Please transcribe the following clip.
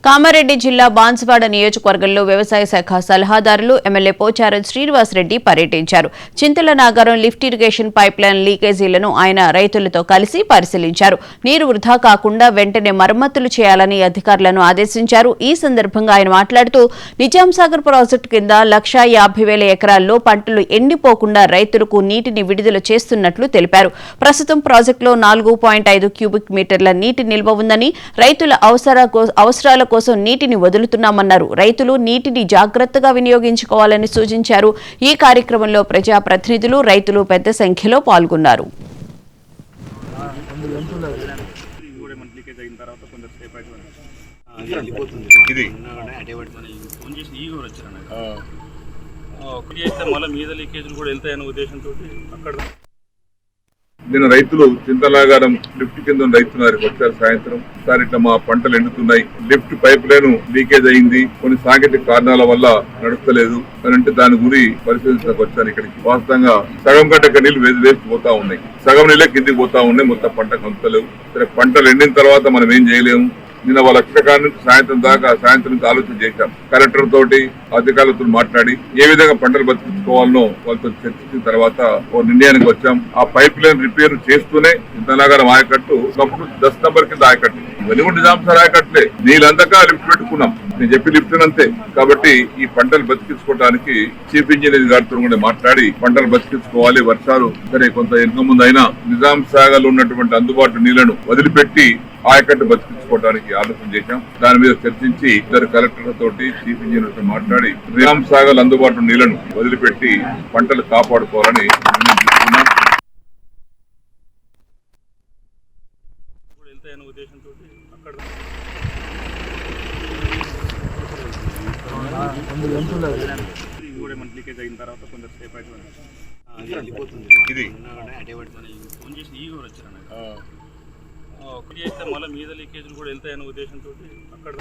కామారెడ్డి జిల్లా బాన్సువాడ నియోజకవర్గంలో వ్యవసాయ శాఖ సలహాదారులు ఎమ్మెల్యే పోచారం శ్రీనివాస్ రెడ్డి పర్యటించారు. చింతల నాగారం లిఫ్ట్ ఇరిగేషన్ పైప్లైన్ లీకేజీలను ఆయన రైతులతో కలిసి పరిశీలించారు. నీరు వృధా కాకుండా వెంటనే మరమ్మతులు చేయాలని అధికారులను ఆదేశించారు. ఈ సందర్భంగా ఆయన మాట్లాడుతూ నిజాంసాగర్ ప్రాజెక్టు కింద 1,50,000 ఎకరాల్లో పంటలు ఎండిపోకుండా రైతులకు నీటిని విడుదల చేస్తున్నట్లు తెలిపారు. ప్రస్తుతం ప్రాజెక్టులో 4.5 క్యూబిక్ మీటర్ల నీటి నిల్వ ఉందని, రైతుల అవసరాల కోసం నీటిని వదులుతున్నామన్నారు. రైతులు నీటిని జాగ్రత్తగా వినియోగించుకోవాలని సూచించారు. ఈ కార్యక్రమంలో ప్రజాప్రతినిధులు, రైతులు పెద్ద సంఖ్యలో పాల్గొన్నారు. నిన్న రైతులు చింతలాగారం లిఫ్ట్ కింద రైతులు వచ్చారు. సాయంత్రం సార్ ఇట్లా మా పంటలు ఎండుతున్నాయి, లిఫ్ట్ పైప్ లైన్ లీకేజ్ అయింది, కొన్ని సాంకేతిక కారణాల వల్ల నడుస్తలేదు అని అంటే దాని గురి పరిశీలించడానికి వచ్చాను ఇక్కడికి. వాస్తవంగా సగం కంటే నీళ్లు వేసి పోతా ఉన్నాయి, సగం నీళ్ళే కిందికి పోతా ఉన్నాయి, మొత్తం పంట కంతలేవు. సరే పంటలు ఎండిన తర్వాత మనం ఏం చేయలేము. నిన్న వాళ్ళ అక్షకాల నుంచి సాయంత్రం నుంచి ఆలోచన చేశాం. కలెక్టర్ తోటి అధికారులతో మాట్లాడి ఏ విధంగా పంటలు బతికించుకోవాలనో వాళ్ళతో చర్చించిన తర్వాత ఓ నిర్ణయానికి వచ్చాం. ఆ పైప్ లైన్ రిపేర్ చేస్తూనే ఇంతలాగారం ఆయకట్టు ఒకప్పుడు 10 నంబర్ కింద ఆయకట్టు, ఇవన్నీ కూడా నిజాంసార్ ఆయకట్లే, నీళ్ళందక లిఫ్ట్ పెట్టుకున్నాం. నేను చెప్పి లిఫ్ట్ అంతే. కాబట్టి ఈ పంటలు బతికించుకోవడానికి చీఫ్ ఇంజనీర్ గారితో కూడా మాట్లాడి పంటలు బతికించుకోవాలి. వర్షాలు సరే కొంత ఎన్నో ముందు అయినా నిజాంసాగర్ లో ఉన్నటువంటి అందుబాటు నీళ్లను వదిలిపెట్టి ఆయకట్టు బతికించుకోవడానికి ఆలోచన చేశాం. దాని మీద చర్చించి ఇద్దరు కలెక్టర్ల తోటి చీఫ్ ఇంజనీర్ తో మాట్లాడి నిజాంసాగర్ అందుబాటు నీళ్లను వదిలిపెట్టి పంటలు కాపాడుకోవాలని నిర్ణయం తీసుకున్నాం. ఒకటి చేస్తే మళ్ళీ మీద లీకేజ్లు కూడా వెళ్తాయనే ఉద్దేశంతో అక్కడ